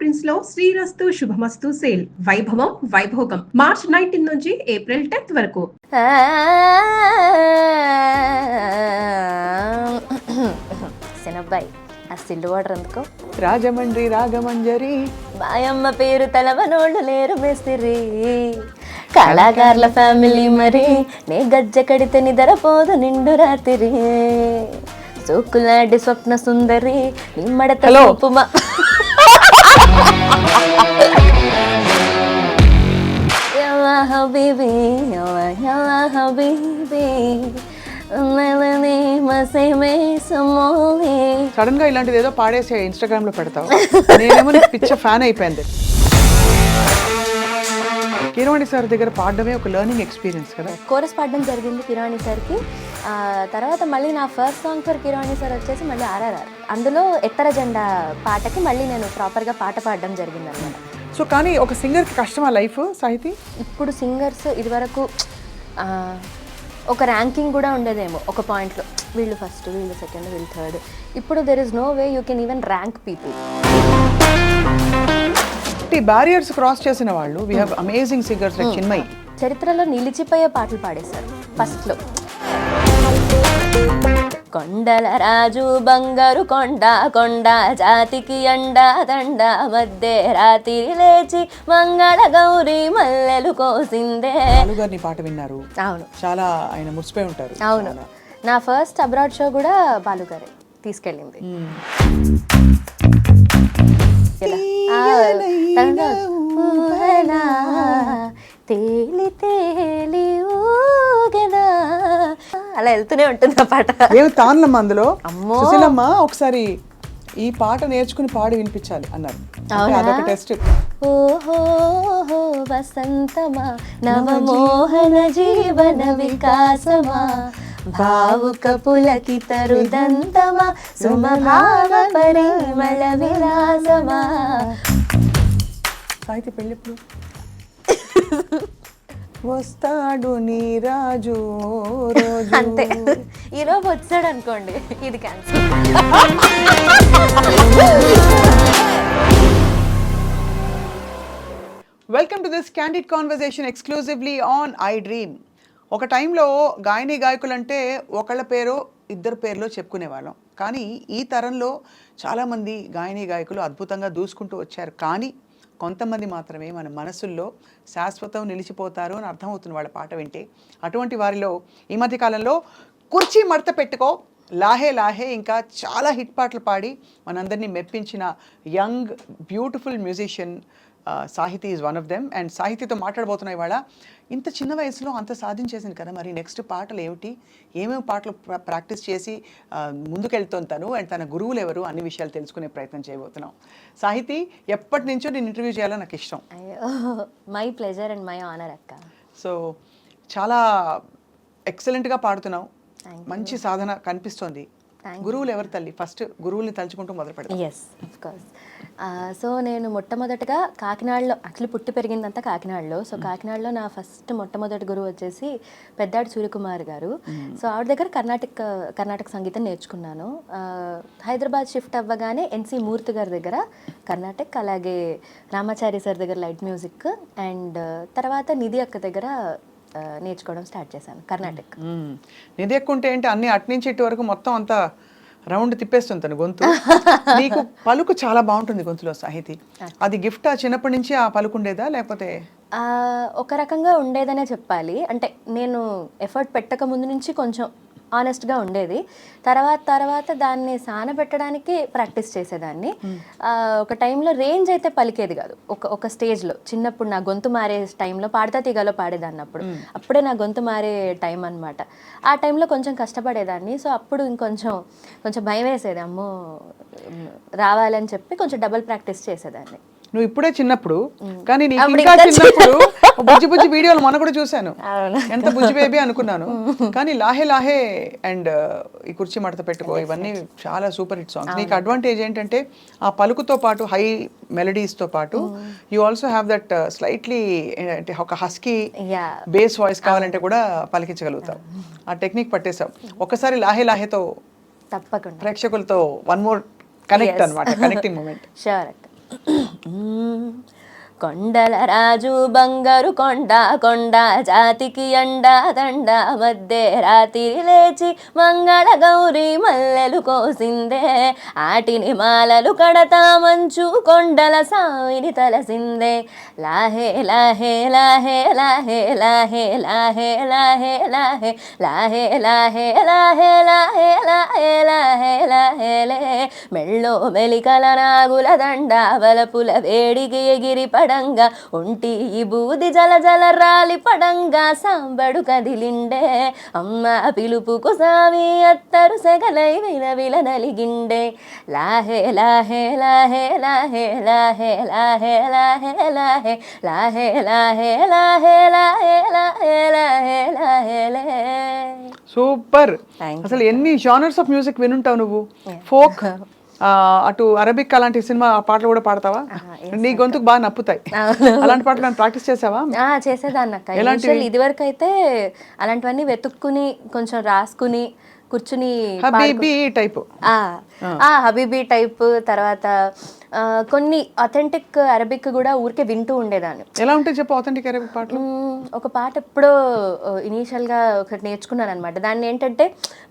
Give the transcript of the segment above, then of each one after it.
Prints లో శ్రీరస్తు శుభమస్తు sale వైభవం Vaibhogam March 19 నుంచి ఏప్రిల్ 10th వరకు. సినబ్బాయి ఆ సిల్లు వాటర్ ఎందుకో రాజమండ్రి రాగమంజరి బాయమ్మ పేరు తలవనోళ్ళు లేరు మేస్తిరి కళాకారుల ఫ్యామిలీ మరి నే గజ్జ కడితే నిద్రపోదు నిండు రాత్రి సోకులాంటి స్వప్న సుందరి నిమ్మడత లోపుమా హబీబీ హబీబీ సడన్ గా ఇలాంటిది ఏదో పాడేసి ఇన్స్టాగ్రామ్ లో పెడతావు. నేనేమో పిచ్చ ఫ్యాన్ అయిపోయింది. కిరవాణి సార్ దగ్గర పాడడమే ఒక లెర్నింగ్ ఎక్స్పీరియన్స్ కదా. కోరస్ పాడడం జరిగింది కిరవాణి సార్కి. తర్వాత మళ్ళీ నా first song for Keeravani sir వచ్చేసి మళ్ళీ ఆర్ఆర్ఆర్. అందులో ఎత్తర జెండా పాటకి మళ్ళీ నేను ప్రాపర్గా పాట పాడడం జరిగింది అనమాట. సో కానీ ఒక సింగర్కి కష్టమా లైఫ్ సాహితీ? ఇప్పుడు సింగర్స్ ఇదివరకు ఒక ర్యాంకింగ్ కూడా ఉండేదేమో ఒక పాయింట్లో, వీళ్ళు ఫస్ట్, వీళ్ళు సెకండ్, వీళ్ళు థర్డ్. ఇప్పుడు there is no way you can even rank people. Barriers cross చేసిన వాళ్ళు we have amazing singers like Chinmayi. చరిత్రలో నిలిచిపోయే పాటలు పాడేశారు ఫస్ట్లో. కొండల రాజు బంగారు కొండ కొండ జాతికి అండా దండ మధ్య రాత్రి లేచి మంగళ గౌరి మల్లెలు కోసిందే. గారిని పాట విన్నారు? అవును, చాలా ఆయన మురిసిపోయి ఉంటారు. అవును, నా ఫస్ట్ అబ్రాడ్ షో కూడా బాలుగారే తీసుకెళ్ళింది. తేలి తేలి ఊగదా అలా వెళ్తూనే ఉంటుంది ఆ పాట. ఏమి తాన్లమ్మ అందులో సుశీలమ్మ ఒకసారి ఈ పాట నేర్చుకుని పాడి వినిపించాలి అన్నారు. అదొక టెస్ట్. ఓహో వసంతమా నవమోహన జీవన వికాసమా భావుక పులకిత రుదంతమా సుమభావ పరిమళ విలాసమా. సాహిత్య పెళ్ళెప్పుడు వస్తాడు నీ రాజు రోజు అంతే. ఈరోజు వచ్చాడు అనుకోండి, ఇది cancel. Welcome to this candid conversation exclusively on I dream. ఒక టైంలో గాయని గాయకులు అంటే ఒకళ్ళ పేరు ఇద్దరు పేర్లో చెప్పుకునేవాళ్ళం. కానీ ఈ తరంలో చాలామంది గాయని గాయకులు అద్భుతంగా దూసుకుంటూ వచ్చారు. కానీ కొంతమంది మాత్రమే మన మనసుల్లో శాశ్వతం నిలిచిపోతారు అని అర్థమవుతుంది వాళ్ళ పాట వింటే. అటువంటి వారిలో ఈ మధ్య కాలంలో కుర్చీ మడత పెట్టుకో, లాహే లాహే, ఇంకా చాలా హిట్ పాటలు పాడి మనందరినీ మెప్పించిన young beautiful musician Sahithi is one of them. And సాహితీతో మాట్లాడబోతున్నాయి ఇవాళ. ఇంత చిన్న వయసులో అంత సాధించేసింది కదా, మరి నెక్స్ట్ పాటలు ఏమిటి, ఏమేమి పాటలు ప్రాక్టీస్ చేసి ముందుకెళ్తాను తను, అండ్ తన గురువులు ఎవరు, అన్ని విషయాలు తెలుసుకునే ప్రయత్నం చేయబోతున్నాం. సాహితీ, ఎప్పటి నుంచో నేను ఇంటర్వ్యూ చేయాలని నాకు ఇష్టం. My pleasure and my honour అక్క. సో చాలా ఎక్సలెంట్గా పాడుతున్నావు, మంచి సాధన కనిపిస్తోంది. గురువులు ఎవరు తల్లి? ఫస్ట్ గురువుల్ని తలుచుకుంటూ మొదలు పెడతాం. Yes, of course. సో నేను మొట్టమొదటగా కాకినాడలో, యాక్చువల్లీ పుట్టి పెరిగిందంతా కాకినాడలో. సో కాకినాడలో నా ఫస్ట్ మొట్టమొదటి గురువు వచ్చేసి పెద్దాడి సూర్యకుమార్ గారు. సో ఆవిడ దగ్గర కర్ణాటక సంగీతం నేర్చుకున్నాను. హైదరాబాద్ షిఫ్ట్ అవ్వగానే ఎన్సి మూర్తి గారి దగ్గర కర్ణాటక, అలాగే రామాచారి సార్ దగ్గర లైట్ మ్యూజిక్, అండ్ తర్వాత నిధి అక్క దగ్గర నేర్చుకోవడం స్టార్ట్ చేశాను కర్ణాటక. నిధి ఎక్కుంటే ఏంటి, అన్ని అటు నుంచి ఇటు వరకు మొత్తం అంతా రౌండ్ తిప్పేస్తుంది తను గొంతు. నీకు పలుకు చాలా బాగుంటుంది గొంతులో సాహితీ. అది గిఫ్ట్ చిన్నప్పటి నుంచి ఆ పలుకు ఉండేదా, లేకపోతే? ఒక రకంగా ఉండేదనే చెప్పాలి. అంటే నేను ఎఫర్ట్ పెట్టక ముందు నుంచి కొంచెం ఆనెస్ట్గా ఉండేది. తర్వాత దాన్ని సానబెట్టడానికి ప్రాక్టీస్ చేసేదాన్ని. ఒక టైంలో రేంజ్ అయితే పలికేది కాదు. ఒక స్టేజ్లో చిన్నప్పుడు నా గొంతు మారే టైంలో పాడతా తీగలో పాడేదాన్ని. అప్పుడే నా గొంతు మారే టైం అనమాట. ఆ టైంలో కొంచెం కష్టపడేదాన్ని. సో అప్పుడు కొంచెం భయం వేసేది, అమ్మో రావాలని చెప్పి కొంచెం డబుల్ ప్రాక్టీస్ చేసేదాన్ని. నువ్వు ఇప్పుడే చిన్నప్పుడు, కానీ నీకు ఇంకా చిన్నప్పుడు బుజ్జి బుజ్జి వీడియోలు మొన్న కూడా చూశాను. ఎంత బుజ్జి బేబీ అనుకున్నాను. కానీ లాహే లాహే అండ్ ఈ కుర్చీ మడత పెట్టుకో, ఇవన్నీ చాలా సూపర్ హిట్ సాంగ్స్. నీకు అడ్వాంటేజ్ ఏంటంటే ఆ పలుకుతో పాటు హై మెలడీస్తో పాటు you also have that slightly అంటే ఒక హస్కీ బేస్ వాయిస్ కావాలంటే కూడా పలికించగలుగుతావు. ఆ టెక్నిక్ పట్టేసావు. ఒకసారి లాహే లాహేతో తప్పకుండా ప్రేక్షకులతో వన్ మోర్ కనెక్ట్ అనమాట, కనెక్టింగ్ మూమెంట్. షూర్ అక్క. కొండల రాజు బంగారు కొండ కొండ జాతికి అండా దండ మధ్య రాత్రి లేచి మంగళ గౌరి మల్లెలు కోసిందే ఆటిని మాలలు కడతా మంచు కొండల సావిని తలసిందే లాహే లాహే లాహే లాహే లాహే లాహే లాహే లాహే లాహే లాహే లాహే లాహే లాహే లాహే లాహే లే మెళ్ళో మెలికల నాగుల దండ వలపుల వేడికి ఎగిరి పడంగా ఒంటి ఈ బూది జల జల రాలి పడంగా సాంబడు కదిలిండే అమ్మ పిలుపుకు సామి అత్తరు సెగలై విల నలిగిండే లాహే లాహే లాహే లాహే లాహే లాహే లాహే లాహే లాహే లాహే లాహే లాహే లాహే లాహే లాహే లే. సూపర్. Thank you. అసలు ఎన్ని జానర్స్ ఆఫ్ మ్యూజిక్ వినుంటావు నువ్వు? ఫోక్, అటు అరబిక్ అలాంటి సినిమా పాటలు కూడా పాడతావా? నీ గొంతుకు బాగా నప్పుతాయి. అలాంటి పాటలు నేను ప్రాక్టీస్ చేసావా? చేసేదాన్ని అక్క. ఇనిషియల్ ఇదివరకు అయితే అలాంటివన్నీ వెతుక్కుని కొంచెం రాసుకుని కూర్చుని హబీబీ టైప్, హబీబీ టైప్, తర్వాత కొన్ని అథెంటిక్ అరబిక్ కూడా ఊరికే వింటూ ఉండేదాన్ని. ఎలా ఉంటాయి చెప్పు ఆథెంటిక్ అరబిక్ పాటలు? ఒక పాట ఎప్పుడో ఇనీషియల్గా ఒకటి నేర్చుకున్నాను అనమాట. దాన్ని ఏంటంటే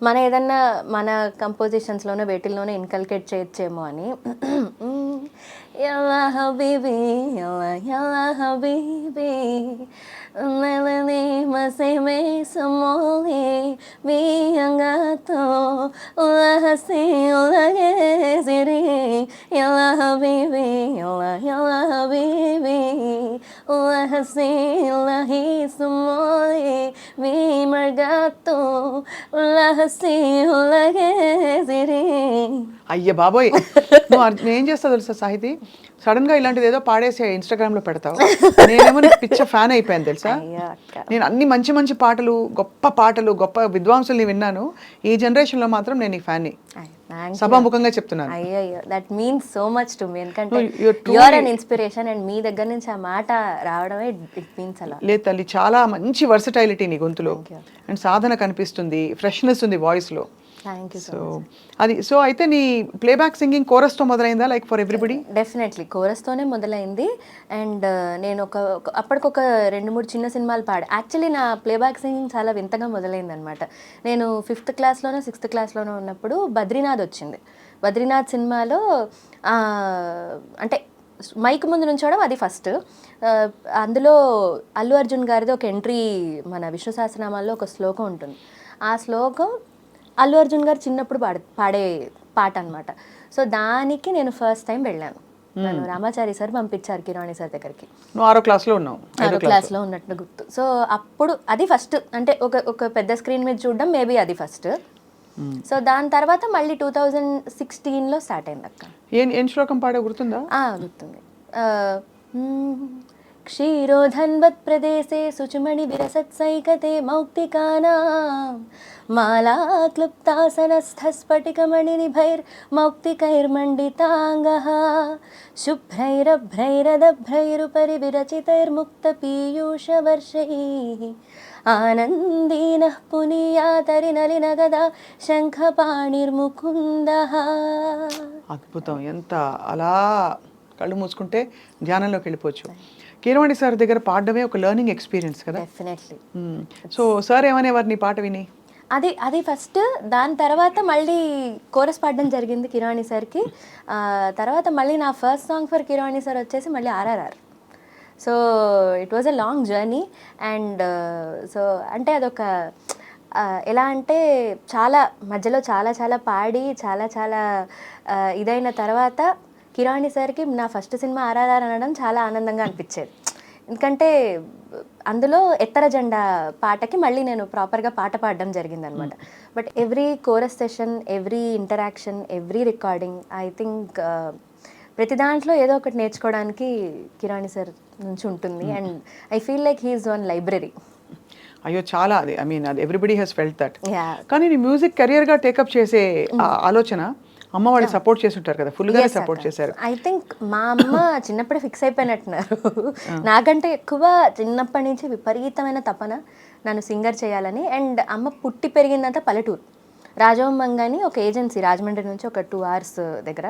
మన ఏదన్నా మన కంపోజిషన్స్లోనే వేటిల్లోనే ఇన్కల్కేట్ చేయొచ్చేమో అని. యల్లా హబీబీ యల్లా యల్లా హబీబీ నెలని మసేమే సమోలి బియంగాతో ఉలహసి ఉలగేసిరి యల్లా హబీబీ యల్లా యల్లా హబీబీ ఉలహసి ఉలహి సమోలి బిమర్గాతో ఉలహసి ఉలగేసిరి. అయ్య బాబోయ్, నువ్వు ఏం చేస్తావు తెలుసా సాహితి? సడన్ గా ఇలాంటిది ఏదో పాడేసి ఇన్స్టాగ్రామ్ లో పెడతావు. నేనేమో నీకు పిచ్చ ఫ్యాన్ అయిపోయాను తెలుసా. నేను అన్ని మంచి మంచి పాటలు, గొప్ప విద్వాంసుల్ని విన్నాను. ఈ జనరేషన్ లో మాత్రం నేను ఈ ఫ్యాన్ని సభాముఖంగా చెప్తున్నాను. అయ్యో that means so much to me. ఎందుకంటే you are an inspiration and మీ దగ్గర నుంచి ఆ మాట రావడమే ఇట్ మీన్స్ అలా. లేదు తల్లి, చాలా మంచి వర్సటైలిటీ నీ గొంతులో అండ్ సాధన కనిపిస్తుంది, ఫ్రెష్నెస్ ఉంది వాయిస్ లో. సో అయితే నీ ప్లేబ్యాక్ సింగింగ్ కోరస్ తో మొదలైందా లైక్ ఫర్ ఎవ్రీబడి? డెఫినెట్లీ కోరస్తోనే మొదలైంది. అండ్ నేను అప్పటికొక 2-3 చిన్న సినిమాలు యాక్చువల్లీ నా ప్లేబ్యాక్ సింగింగ్ చాలా వింతగా మొదలైంది అనమాట. నేను 5th క్లాస్లోనో 6th క్లాస్లోనో ఉన్నప్పుడు బద్రీనాథ్ వచ్చింది. బద్రీనాథ్ సినిమాలో అంటే మైక్ ముందు నుంచోవడం అది ఫస్ట్. అందులో అల్లు అర్జున్ గారిది ఒక ఎంట్రీ మన విష్ణు సహస్రనామాల్లో ఒక శ్లోకం ఉంటుంది. ఆ శ్లోకం అల్లు అర్జున్ గారు చిన్నప్పుడు పాడే పాట అనమాట. సో దానికి నేను ఫస్ట్ టైం వెళ్ళాను. నన్ను రామాచారి సార్ పంపించారు కిరాణి సార్ దగ్గరికి. నువ్వు 6వ క్లాస్లో ఉన్నావు? 6వ క్లాస్లో ఉన్నట్టు గుర్తు. సో అప్పుడు అది ఫస్ట్, అంటే ఒక పెద్ద స్క్రీన్ మీద చూడడం మేబీ అది ఫస్ట్. సో దాని తర్వాత మళ్ళీ 2016లో స్టార్ట్ అయింది అక్క. ఏం శ్లోకం పాడే గుర్తుందా? గుర్తుంది. క్షీరోధన్వత్ ప్రదేశే శుచిమణి విరసత్సైకతే మౌక్తికానాం మాలా క్లుప్తాసనస్థస్ఫటికమణినిభైర్మౌక్తికైర్మండితాంగః శుభ్రైరభ్రైరదభ్రైరుపరి విరచితైర్ముక్తపీయూషవర్షైః ఆనందీనః పునీయాతరినలినగదా శంఖపాణిర్ముకుందః. అద్భుతం. ఎంత అలా కళ్ళు మూసుకుంటే ధ్యానంలోకి వెళ్ళిపోవచ్చు. కీరవాణి సార్ దగ్గర పాడడమే ఒక లెర్నింగ్ ఎక్స్పీరియన్స్ కదా. డెఫినెట్లీ. సో సార్ ఏమనేవారు నీ పాట విని? అది ఫస్ట్. దాని తర్వాత మళ్ళీ కోరస్ పాడడం జరిగింది కిరాణి సార్కి. తర్వాత మళ్ళీ నా ఫస్ట్ సాంగ్ ఫర్ కిరాణి సార్ వచ్చేసి మళ్ళీ RRR. So it was a long journey. And so అంటే అదొక ఎలా అంటే చాలా మధ్యలో చాలా పాడి చాలా ఇదైన తర్వాత కిరాణి సార్కి నా ఫస్ట్ సినిమా ఆర్ఆర్ఆర్ అనడం చాలా ఆనందంగా అనిపించేది. ఎందుకంటే అందులో ఎత్తర జెండా పాటకి మళ్ళీ నేను ప్రాపర్గా పాట పాడడం జరిగిందనమాట. But every chorus session, every interaction, every recording, I think ప్రతి దాంట్లో ఏదో ఒకటి నేర్చుకోవడానికి కిరాణి సార్ నుంచి ఉంటుంది. And I feel like he's one library. అయ్యో చాలా, అది ఐ మీన్ అది ఎవ్రీబడి హెస్ ఫెల్ట్ దట్. కానీ నీ మ్యూజిక్ కెరియర్గా టేకప్ చేసే ఆలోచన అమ్మ వాళ్ళు సపోర్ట్ చేసి ఉంటారు కదా, ఫుల్గా సపోర్ట్ చేశారు. ఐ థింక్ మా అమ్మ చిన్నప్పుడు ఫిక్స్ అయిపోయినట్టున్నారు. నాకంటే ఎక్కువ చిన్నప్పటి నుంచి విపరీతమైన తపన నన్ను సింగర్ చేయాలని. అండ్ అమ్మ పుట్టి పెరిగిందంతా పల్లెటూరు. రాజవంగ అని ఒక ఏజెన్సీ రాజమండ్రి నుంచి ఒక 2 hours దగ్గర.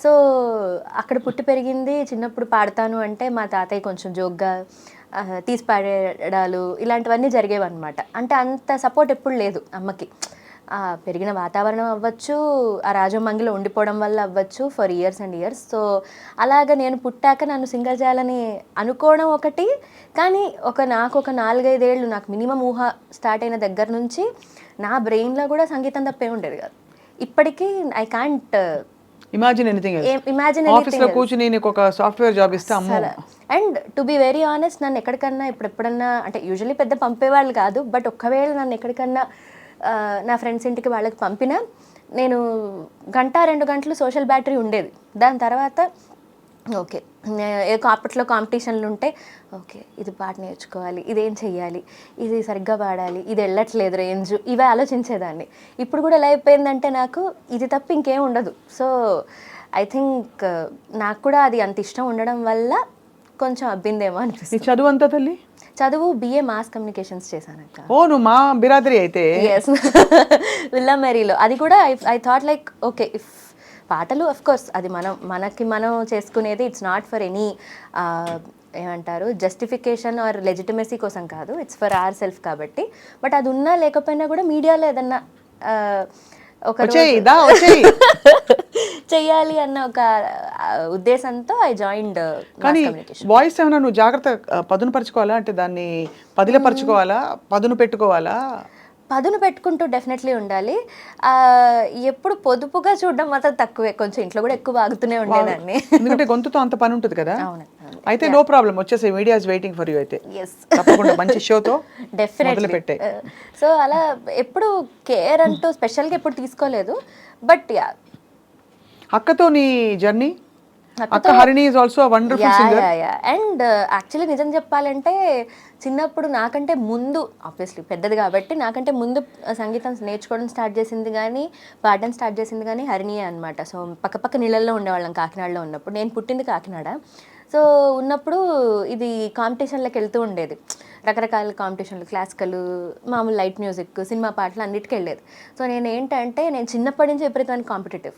సో అక్కడ పుట్టి పెరిగింది. చిన్నప్పుడు పాడతాను అంటే మా తాతయ్య కొంచెం జోక్గా తీసి పాడేయడాలు ఇలాంటివన్నీ జరిగేవన్నమాట. అంటే అంత సపోర్ట్ ఎప్పుడు లేదు అమ్మకి. పెరిగిన వాతావరణం అవ్వచ్చు, ఆ రాజమంగిలో ఉండిపోవడం వల్ల అవ్వచ్చు, for years and years. So అలాగ నేను పుట్టాక నన్ను సింగర్ చేయాలని అనుకోవడం ఒకటి, కానీ నాకు ఒక 4-5 ఏళ్ళు నాకు మినిమం ఊహ స్టార్ట్ అయిన దగ్గర నుంచి నా బ్రెయిన్లో కూడా సంగీతం తప్పే ఉండేది కాదు. ఇప్పటికీ I can't imagine anything imagine ఆఫీస్లో కూర్చుని నీకు ఒక సాఫ్ట్వేర్ జాబ్ ఇస్తే అమ్మో. And to be very honest, నన్ను ఎక్కడికన్నా ఎప్పుడన్నా అంటే యూజువల్లీ పెద్ద పంపేవాళ్ళు కాదు, బట్ ఒక్కవేళ నన్ను ఎక్కడికన్నా నా ఫ్రెండ్స్ ఇంటికి వాళ్ళకి పంపినా నేను 1-2 గంటలు సోషల్ బ్యాటరీ ఉండేది. దాని తర్వాత ఓకే అప్పట్లో కాంపిటీషన్లు ఉంటే ఓకే ఇది పాట నేర్చుకోవాలి, ఇదేం చెయ్యాలి, ఇది సరిగ్గా పాడాలి, ఇది వెళ్ళట్లేదు రేంజ్, ఇవే ఆలోచించేదాన్ని. ఇప్పుడు కూడా ఎలా అయిపోయిందంటే నాకు ఇది తప్ప ఇంకేం ఉండదు. సో ఐ థింక్ నాకు కూడా అది అంత ఇష్టం ఉండడం వల్ల కొంచెం అబ్బిందేమో అనిపిస్తుంది. చదువు అంతా తల్లి? చదువు BA మాస్ కమ్యూనికేషన్స్ చేశానక్క. ఓ నువ్వు మా బిరాదరి అయితే. ఎస్, విల్లా మేరీలో. అది కూడా I thought like okay if పాటలు అఫ్ కోర్స్ అది మనం చేసుకునేది, ఇట్స్ నాట్ ఫర్ ఎనీ ఏమంటారు జస్టిఫికేషన్ ఆర్ లెజిటిమసీ కోసం కాదు, ఇట్స్ ఫర్ అవర్ సెల్ఫ్ కాబట్టి. బట్ అది ఉన్నా లేకపోయినా కూడా మీడియాలో ఏదన్నా ఒక చెయ్యాలి అన్న ఒక ఉద్దేశంతో ఐ జాయిన్డ్. కానీ వాయిస్ ఏమైనా నువ్వు జాగ్రత్త పదును పరుచుకోవాలా, అంటే దాన్ని పదిలపరుచుకోవాలా, పదును పెట్టుకోవాలా? పదును పెట్టుకుంటూ డెఫినెట్లీ ఉండాలి. ఎప్పుడు పొదుపుగా చూడడం మాత్రం తక్కువే, కొంచెం ఇంట్లో కూడా ఎక్కువ వాగుతూనే ఉండేదాన్ని. ఎందుకంటే గొంతుతో అంత పని ఉంటుంది కదా. అయితే నో ప్రాబ్లం, వచ్చేసి media is waiting for you. అయితే తప్పకుండా మంచి షోతో డెఫినెట్లీ పెట్టే. సో అలా ఎప్పుడు కేర్ అంటూ స్పెషల్గా ఎప్పుడు తీసుకోలేదు. బట్ యా, అక్కతో నీ జర్నీ, అక్క Harini is also a wonderful singer. And actually నిజం చెప్పాలంటే చిన్నప్పుడు నాకంటే ముందు, ఆబ్వియస్లీ పెద్దది కాబట్టి నాకంటే ముందు సంగీతం నేర్చుకోవడం స్టార్ట్ చేసింది కానీ పాడడం స్టార్ట్ చేసింది కానీ హరిణియే అనమాట. సో పక్క నీళ్ళల్లో ఉండేవాళ్ళం కాకినాడలో ఉన్నప్పుడు. నేను పుట్టింది కాకినాడ. సో ఉన్నప్పుడు ఇది కాంపిటీషన్లకు వెళ్తూ ఉండేది, రకరకాల కాంపిటీషన్లు, క్లాసికల్, మామూలు లైట్ మ్యూజిక్, సినిమా పాటలు అన్నిటికీ వెళ్ళేది. సో నేను చిన్నప్పటి నుంచి విపరీతమైన కాంపిటేటివ్,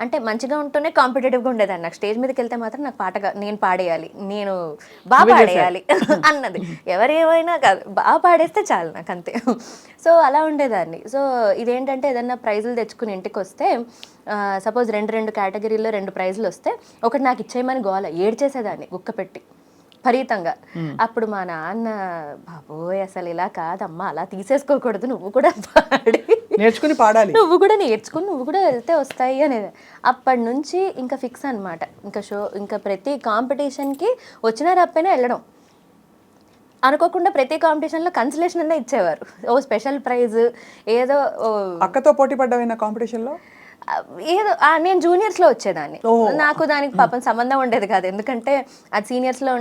అంటే మంచిగా ఉంటూనే కాంపిటేటివ్గా ఉండేదాన్ని. నాకు స్టేజ్ మీదకి వెళ్తే మాత్రం నాకు పాటగా నేను పాడేయాలి, నేను బాగా పాడేయాలి అన్నది. ఎవరేమైనా కాదు, బాగా పాడేస్తే చాలు నాకు, అంతే. సో అలా ఉండేదాన్ని. సో ఇదేంటంటే ఏదన్నా ప్రైజులు తెచ్చుకుని ఇంటికి వస్తే, సపోజ్ 2 కేటగిరీలో 2 ప్రైజులు వస్తే ఒకటి నాకు ఇచ్చేయమని గోల ఏడ్చేసేదాన్ని గుక్క పెట్టి విపరీతంగా. అప్పుడు మా నాన్న, బాబోయ్ అసలు ఇలా కాదమ్మా, అలా తీసేసుకోకూడదు, నువ్వు కూడా పాడి నేర్చుకుని పాడాలి, నువ్వు కూడా వెళ్తే వస్తాయి అనేది. అప్పటి నుంచి ఇంకా ఫిక్స్ అనమాట. ఇంకా ప్రతి కాంపిటీషన్కి వచ్చినా రాకపోయినా వెళ్ళడం. అనుకోకుండా ప్రతి కాంపిటీషన్లో కన్సలేషన్ అన్నా ఇచ్చేవారు, ఓ స్పెషల్ ప్రైజ్ ఏదో. అక్కతో పోటీ పడ్డావు కాంపిటీషన్లో? ఏదో నేను జూనియర్స్లో వచ్చేదాన్ని. నాకు దానికి పాపం సంబంధం ఉండేది కాదు, ఎందుకంటే అది సీనియర్స్లో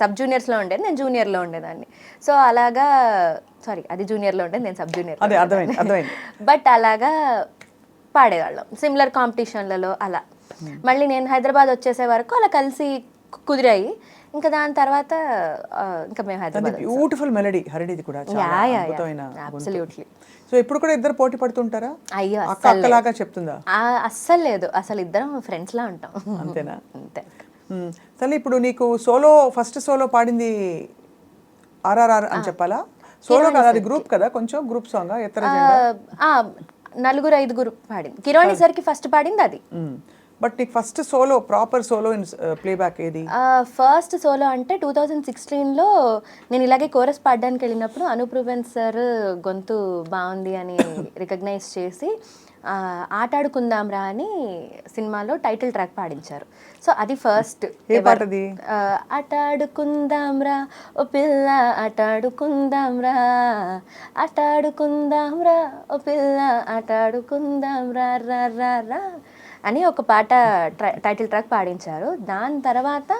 సబ్ జూనియర్స్లో ఉండేది, నేను జూనియర్లో ఉండేదాన్ని. సో అలాగా అది జూనియర్లో ఉండేది, నేను సబ్ జూనియర్. బట్ అలాగా పాడేవాళ్ళం సిమిలర్ కాంపిటీషన్లలో. అలా మళ్ళీ నేను హైదరాబాద్ వచ్చేసే వరకు అలా కలిసి కుదిరాయి. ఇంకా దాని తర్వాత ఇంకా మేము హైదరాబాద్. బ్యూటిఫుల్ మెలడీ హరిణిది కూడా, అబ్సల్యూట్లీ. సో ఇప్పుడు కూడా ఇద్దరు పోటీ పడుతుంటారా? అయ్యో అక్కలాగా చెప్తుందా? అస్సలు లేదు, అసలు ఇద్దరం ఫ్రెండ్స్ లా ఉంటాం. అంతేనా? అంతే. సరే, ఇప్పుడు నీకు ఫస్ట్ సోలో పాడింది RRR అని చెప్పాలా? సోలో కదా, అది గ్రూప్ కదా, కొంచెం గ్రూప్ సాంగ్. 4-5 పాడింది. కిరాణి సార్కి ఫస్ట్ పాడింది అది. బట్ నీకు first solo, proper solo in playback ఏది? ఫస్ట్ సోలో అంటే 2016లో నేను ఇలాగే కోరస్ పాడడానికి వెళ్ళినప్పుడు అనూప్ రూబెన్స్ సార్ గొంతు బాగుంది అని రికగ్నైజ్ చేసి ఆటాడుకుందాం రా అని సినిమాలో టైటిల్ ట్రాక్ పాడించారు. సో అది ఫస్ట్. ఆటాడుకుందాం రా ఓ పిల్ల, ఆటాడుకుందాం రా, ఆటాడుకుందాం రా ఓ పిల్ల, ఆటాడుకుందాం రా రా రా రా అని ఒక పాట టైటిల్ ట్రాక్ పాడించారు. దాని తర్వాత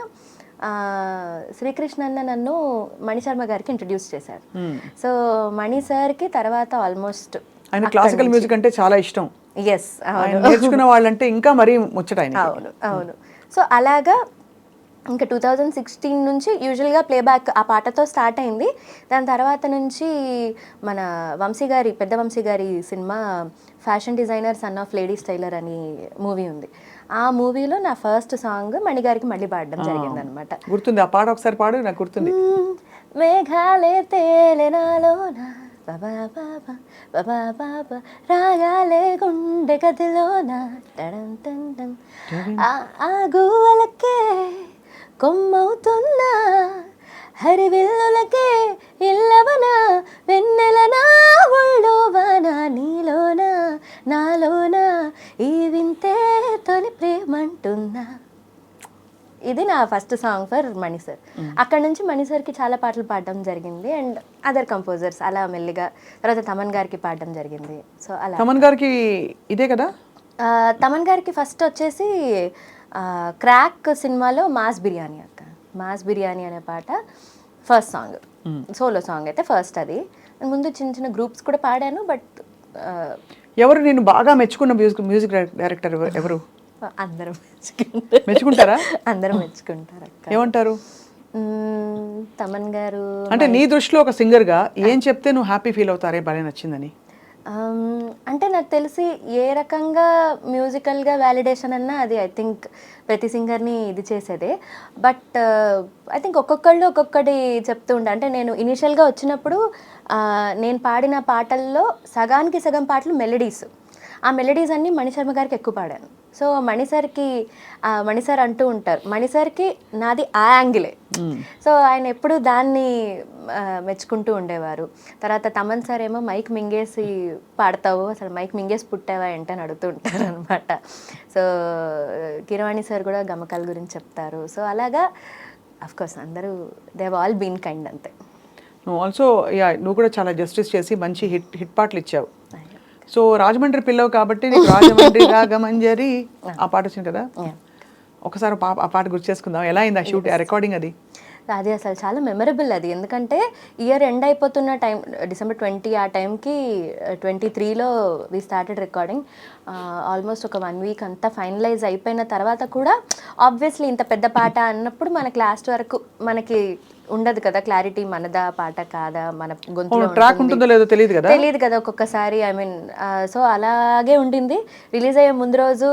శ్రీకృష్ణ అన్న నన్ను మణిశర్మ గారికి ఇంట్రడ్యూస్ చేశారు. సో మణి సార్కి తర్వాత ఆల్మోస్ట్ ఆయన క్లాసికల్ మ్యూజిక్ అంటే చాలా ఇష్టం. ఎస్, నేర్చుకున్న వాళ్ళంటే ఇంకా మరీ ముచ్చట ఆయన. అవును. సో అలాగా ఇంకా 2016 నుంచి యూజువల్గా ప్లేబ్యాక్ ఆ పాటతో స్టార్ట్ అయింది. దాని తర్వాత నుంచి మన పెద్ద వంశీ గారి cinema fashion designer son of ladies tailor అని మూవీ ఉంది. ఆ మూవీలో నా ఫస్ట్ సాంగ్ మణిగారికి మళ్ళీ పాడడం జరిగిందనమాట. గుర్తుంది ఆ పాట, ఒకసారి పాడు, నాకు గుర్తుంది. మేఘాలే తేలెనాలోన బాబా బాబా బాబా బాబా రాగాలే గుండె గదిలోన టడం టం టం ఆ గువ్వలకే కొమ్మవుతున్నా హరివిల్లులకే ఇల్లవనా వెన్నెల నా ఒళ్ళోవనా నీలోన నాలోన ఈ వింతే తొలి ప్రేమంటున్నా. ఇది నా first song for Mani sir. అక్కడ నుంచి మణి సార్కి చాలా పాటలు పాడడం జరిగింది అండ్ అదర్ కంపోజర్స్ అలా మెల్లిగా. తర్వాత తమన్ గారికి పాడడం జరిగింది. సో అలా తమన్ గారికి ఇదే కదా. తమన్ గారికి ఫస్ట్ వచ్చేసి క్రాక్ సినిమాలో మాస్ బిర్యానీ మాస్ బిర్యానీ అనే పాట ఫస్ట్ సాంగ్, సోలో సాంగ్ అయితే ఫస్ట్. అది ముందు చిన్న చిన్న గ్రూప్స్ కూడా పాడాను. బట్ ఎవరు నేను బాగా మెచ్చుకున్న మ్యూజిక్ డైరెక్టర్ ఎవరు? అందరం మెచ్చుకుంటారా? అందరం మెచ్చుకుంటారు అక్క. ఏమంటారు? తమన్ గారు అంటే నీ దృష్టిలో ఒక సింగర్గా ఏం చెప్తే నువ్వు హ్యాపీ ఫీల్ అవుతారే భలే నచ్చిందని? అంటే నాకు తెలిసి ఏ రకంగా మ్యూజికల్గా వ్యాలిడేషన్ అన్నా అది ఐ థింక్ ప్రతి సింగర్ని ఇది చేసేదే. బట్ ఐ థింక్ ఒక్కొక్కళ్ళు ఒక్కొక్కటి చెప్తూ ఉంటా. అంటే నేను ఇనీషియల్గా వచ్చినప్పుడు నేను పాడిన పాటల్లో సగానికి సగం పాటలు మెలడీస్. ఆ మెలడీస్ అన్నీ మణిశర్మ గారికి ఎక్కువ పాడాను. సో మణిసార్ అంటూ ఉంటారు, మణిసార్కి నాది ఆ యాంగిలే. సో ఆయన ఎప్పుడు దాన్ని మెచ్చుకుంటూ ఉండేవారు. తర్వాత తమన్ సార్ ఏమో మైక్ మింగేసి పాడతావు, అసలు మైక్ మింగేసి పుట్టావా ఏంటని అడుగుతూ ఉంటారు అనమాట. సో కిరవాణి సార్ కూడా గమకాల గురించి చెప్తారు. సో అలాగా అఫ్కోర్స్ అందరూ they have all been kind అంతే. నువ్వు ఆల్సో నువ్వు కూడా చాలా జస్టిస్ చేసి మంచి హిట్ పాటలు ఇచ్చావు. సో రాజమండ్రి పిల్లవు కాబట్టి నీకు రాజమండ్రి రాగమంజరి ఆ పాట వచ్చింది కదా, ఒకసారి ఆ పాట గుర్తు చేసుకుందాం. ఎలా అయింది ఆ షూట్, ఆ రికార్డింగ్? అది అసలు చాలా మెమరబుల్ అది. ఎందుకంటే ఇయర్ ఎండ్ అయిపోతున్న టైం December 20 ఆ టైంకి 23లో వి స్టార్టెడ్ రికార్డింగ్. ఆల్మోస్ట్ ఒక 1 వీక్ అంతా ఫైనలైజ్ అయిపోయిన తర్వాత కూడా ఆబ్వియస్లీ ఇంత పెద్ద పాట అన్నప్పుడు మనకి లాస్ట్ వరకు మనకి ఉండదు కదా క్లారిటీ, మనదా పాట కాదా, మన గొంతులో ట్రాక్ ఉంటుందో లేదో తెలియదు కదా ఒక్కొక్కసారి. ఐ మీన్ సో అలాగే ఉండింది. రిలీజ్ అయ్యే ముందు రోజు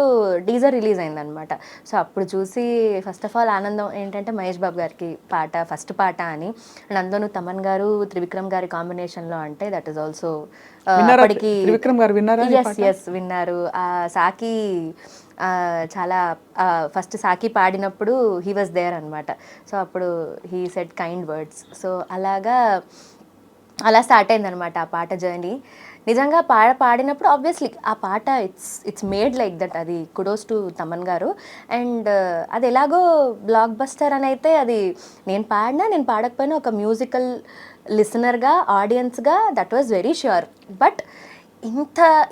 టీజర్ రిలీజ్ అయిందనమాట. సో అప్పుడు చూసి ఫస్ట్ ఆఫ్ ఆల్ ఆనందం ఏంటంటే మహేష్ బాబు గారికి పాట ఫస్ట్ పాట అని. అండ్ అందులో తమన్ గారు త్రివిక్రమ్ గారి కాంబినేషన్లో అంటే దట్ ఈస్ ఆల్సో అప్పటికి విన్నారు. సాకి చాలా ఫస్ట్ సాకి పాడినప్పుడు హీ వాజ్ దేర్ అనమాట. సో అప్పుడు he said kind words. So అలా స్టార్ట్ అయిందనమాట ఆ పాట జర్నీ. నిజంగా పాడినప్పుడు ఆబ్వియస్లీ ఆ పాట ఇట్స్ మేడ్ లైక్ దట్. అది కుడోస్ టు తమన్ గారు. అండ్ అది ఎలాగో బ్లాక్ బస్టర్ అని అయితే అది నేను పాడకపోయినా ఒక మ్యూజికల్ లిసనర్గా ఆడియన్స్గా that was very sure. But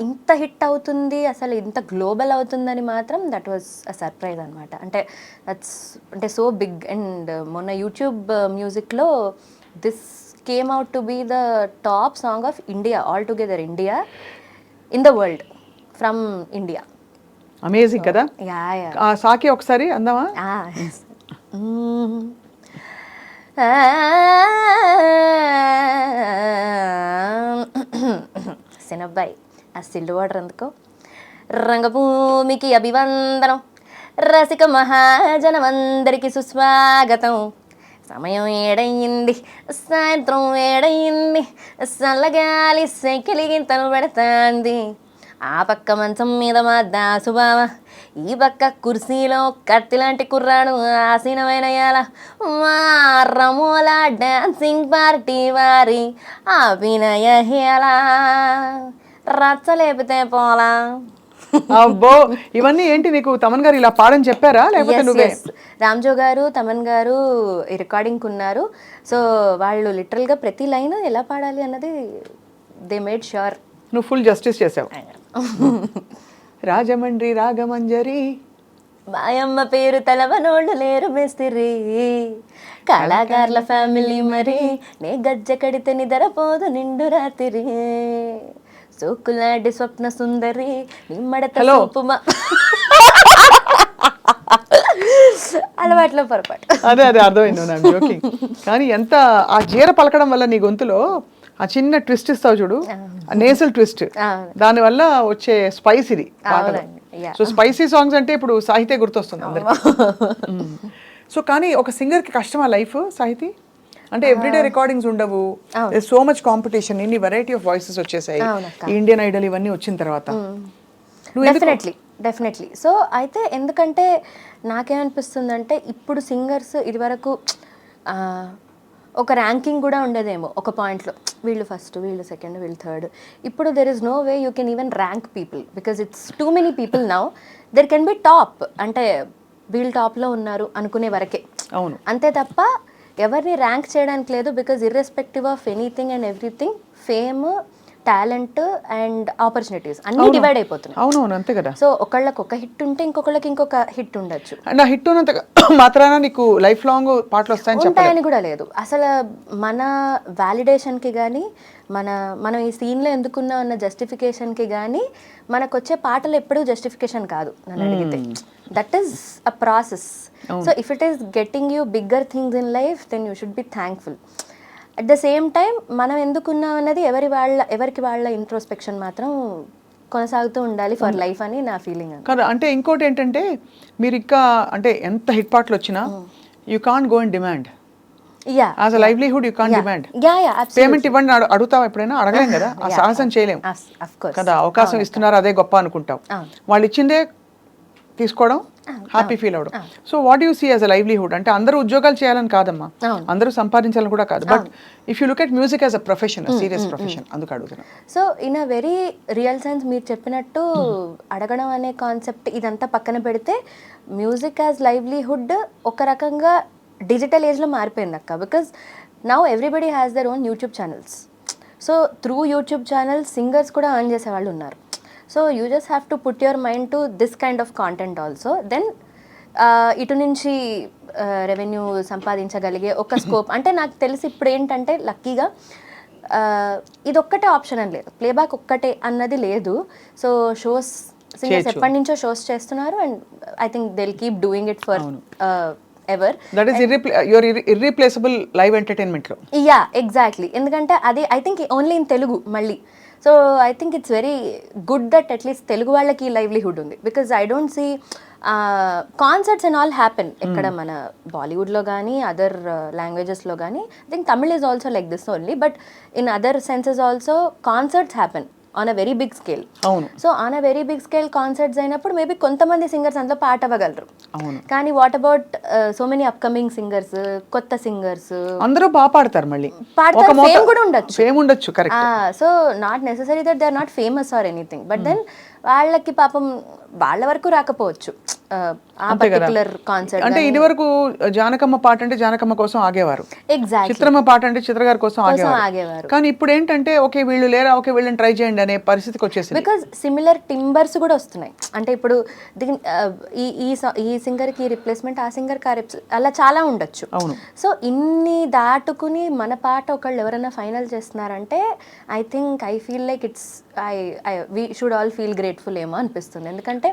ఇంత హిట్ అవుతుంది, అసలు ఇంత గ్లోబల్ అవుతుందని మాత్రం దట్ వాజ్ అ సర్ప్రైజ్ అనమాట. అంటే సో బిగ్. అండ్ మొన్న యూట్యూబ్ మ్యూజిక్లో this came out to be the top song of India, altogether India, in the world, from India. Amazing కదా. ఆ సాకి ఒకసారి అందామా? సినబ్బాయి ఆ సిల్లు వాటర్ ఎందుకో. రంగభూమికి అభివందనం, రసిక మహాజనమందరికి సుస్వాగతం. సమయం ఏడయింది, సాయంత్రం ఏడయింది, చల్లగాలి సైకిలి గింతలు పెడతాంది. ఆ పక్క మంచం మీద మా దాసుబావ, ఈ పక్క కుర్సీలో కత్తిలాంటి కుర్రాడు ఆసీనమైన మా రమోల డాన్సింగ్ పార్టీ వారి అభినయ హేలా రచ్చలేపితే పోలా. అబ్బో, ఇవన్నీ ఏంటి నీకు తమన్ గారు ఇలా పాడని చెప్పారా లేకపోతే నువ్వే? రామ్జో గారు తమన్ గారు ఈ రికార్డింగ్కి ఉన్నారు. సో వాళ్ళు లిటరల్గా ప్రతి లైన్ ఎలా పాడాలి అన్నది దే మేడ్ ష్యూర్. నువ్వు ఫుల్ జస్టిస్ చేసావు. రాజమండ్రి రాగమంజరి, మాయమ్మ పేరు తలవనోళ్ళు లేరు మేస్తిరి, కళాకారుల ఫ్యామిలీ మరి, నే గజ్జ కడితే నిద్రపోదు నిండు రాత్రి, సోకులాంటి స్వప్న సుందరి నిమ్మడత అలవాట్లో పొరపాటు. అదే అర్థమైంది, ఐమ్ జోకింగ్. కానీ ఎంత ఆ జీర పలకడం వల్ల నీ గొంతులో ఆ చిన్న ట్విస్ట్ ఇస్తావు చూడు, నేసల్ ట్విస్ట్, దానివల్ల వచ్చే స్పైస్ ఇది పాటలో. సో స్పైసీ సాంగ్స్ అంటే ఇప్పుడు సాహిత్య గుర్తొస్తుంది అందరికి. సో కానీ ఒక సింగర్ కి కష్టమా లైఫ్ సాహితీ? అంటే ఎవ్రీడే రికార్డింగ్స్ ఉండవు, సో మచ్ కాంపిటీషన్, ఇన్ని వెరైటీ ఆఫ్ వాయిసెస్ వచ్చేసాయి ఇండియన్ ఐడల్ ఇవన్నీ వచ్చిన తర్వాత. డెఫినెట్లీ. సో అయితే ఎందుకంటే నాకేమనిపిస్తుందంటే ఇప్పుడు సింగర్స్ ఇదివరకు ఒక ర్యాంకింగ్ కూడా ఉండేదేమో ఒక పాయింట్లో, వీళ్ళు ఫస్ట్, వీళ్ళు సెకండ్, వీళ్ళు థర్డ్. ఇప్పుడు there is no way you can even rank people because it's too many people now. There can be top, అంటే వీళ్ళు టాప్లో ఉన్నారు అనుకునే వరకే. అవును, అంతే అంతే తప్ప ఎవరిని ర్యాంక్ చేయడానికి లేదు. Because irrespective of anything and everything, fame, talent and opportunities అన్నీ డివైడ్ అయిపోతున్నాయి. అవునవును, అంతే కదా. సో ఒకళ్ళకి ఒక హిట్ ఉంటే ఇంకొకళ్ళకి ఇంకొక హిట్ ఉండొచ్చు. అండ్ ఆ హిట్ ఉన్నంత మాత్రాన నీకు లైఫ్ లాంగ్ పాటలు వస్తాయని ఉంటాయని కూడా లేదు. అసలు మన వ్యాలిడేషన్కి కానీ మనం ఈ సీన్లో ఎందుకున్నా అన్న జస్టిఫికేషన్కి కానీ మనకు వచ్చే పాటలు ఎప్పుడూ జస్టిఫికేషన్ కాదు నన్ను అడిగితే. That is a process. So if it is getting you bigger things in life then you should be thankful. At the same time మనం ఎందుకున్నాం అన్నది ఎవరికి వాళ్ళ ఇంట్రోస్పెక్షన్ మాత్రం కొనసాగుతూ ఉండాలి ఫర్ లైఫ్ అని నా ఫీలింగ్. కదా. అంటే ఇంకోటి ఏంటంటే మీరు ఇంకా అంటే ఎంత హిట్ పాటలు వచ్చినా you can't go and demand. As a livelihood you can't demand. Payment ఇవ్వండి అడుగుతావు ఎప్పుడైనా? అడగలేం కదా, ఆ సాహసం చేయలేము కదా. అవకాశం ఇస్తున్నారు అదే గొప్ప అనుకుంటావు. వాళ్ళు ఇచ్చిందే తీసుకోవడం, హ్యాపీ ఫీల్ అవడం. So what you see as a livelihood? అంటే అందరూ ఉద్యోగాలు చేయాలని కాదమ్మా, అందరూ సంపాదించాలని కూడా కాదు. But if you look at music as a profession, serious profession, అందుకు అడుగుతున్నా. So in a very real sense మీరు చెప్పినట్టు అడగడం అనే కాన్సెప్ట్ ఇదంతా పక్కన పెడితే మ్యూజిక్ యాజ్ లైవ్లీహుడ్ ఒక రకంగా డిజిటల్ ఏజ్లో మారిపోయింది అక్క. Because now everybody has their own YouTube channels. So through YouTube channels singers కూడా ఎర్న్ చేసేవాళ్ళు ఉన్నారు. So you just have to put your mind to this kind of content also. Then ఇటు నుంచి రెవెన్యూ సంపాదించగలిగే ఒక scope అంటే నాకు తెలిసి ఇప్పుడు ఏంటంటే లక్కీగా ఇదొక్కటే ఆప్షన్ అని లేదు, ప్లేబ్యాక్ ఒక్కటే అన్నది లేదు. సో షోస్ సింగర్స్ ఎప్పటి నుంచో షోస్ చేస్తున్నారు and I think they will keep doing it forever. That is your irreplaceable live entertainment లో. Yeah exactly. ఎందుకంటే అది I think only in Telugu మళ్ళీ. So I think it's very good that at least Telugu వాళ్ళకి livelihood ఉంది. Because I don't see concerts and all happen ఎక్కడ మన బాలీవుడ్లో కానీ అదర్ లాంగ్వేజెస్లో కానీ. I think Tamil is also like this only, but in other senses also concerts happen on a very big scale. అవును. So on a very big scale concerts అయినప్పుడు maybe కొంతమంది singers అందులో పాట అవ్వగలరు. అవును. కానీ what about so many upcoming singers, కొత్త singers అందరూ బాగా పాడతారు, మళ్ళీ పాడతారు, ఫేమ్ కూడా ఉండొచ్చు. ఫేమ్ ఉండొచ్చు, correct. So not necessary that they are not famous or anything, but then వాళ్ళకి పాపం వాళ్ళ వరకు రాకపోవచ్చు ఆ పర్టికులర్ కాన్సర్ట్. అంటే ఇది వరకు జానకమ్మ పాట అంటే జానకమ్మ కోసం ఆగేవారు, ఎగ్జాక్ట్లీ. చిత్రమ్మ పాట అంటే చిత్రగారి కోసం ఆగేవారు. కానీ ఇప్పుడు ఏంటంటే ఓకే వీళ్ళు లేరా, ఓకే వీళ్ళని ట్రై చేయండి అనే పరిస్థితికి వచ్చేసింది. బికాజ్ సిమిలర్ టింబర్స్ కూడా వస్తున్నాయి. అంటే ఇప్పుడు ఈ సింగర్ కి రిప్లేస్మెంట్, ఆ సింగర్ కి అలా చాలా ఉండొచ్చు. అవును. సో ఇన్ని దాటుకుని మన పాట ఒకళ్ళు ఎవరైనా ఫైనల్ చేస్తున్నారంటే I feel like it's we should all feel grateful ఏమో అనిపిస్తుంది. ఎందుకంటే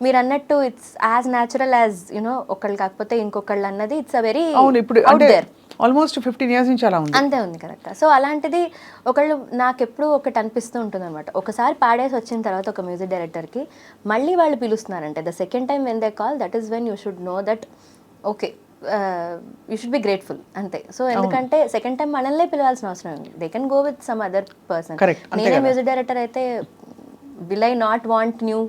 మీరు అన్నట్టు it's as natural as you know ఒకళ్ళు కాకపోతే ఇంకొకళ్ళు అన్నది it's a very out there. Almost 15 years నుంచి అలా ఉంది. అంతే ఉంది, కరెక్ట్. సో అలాంటిది ఒకళ్ళు నాకెప్పుడు ఒకటి అనిపిస్తూ ఉంటుంది అనమాట. ఒకసారి పాడేసి వచ్చిన తర్వాత ఒక మ్యూజిక్ డైరెక్టర్కి మళ్ళీ వాళ్ళు పిలుస్తున్నారంటే the second time when they call, that is when you should know that okay you should be grateful, అంతే. సో ఎందుకంటే సెకండ్ టైం మనల్నే పిలవాల్సిన అవసరం ఉంది. They can go with some other person. నేనే మ్యూజిక్ డైరెక్టర్ అయితే will I not want new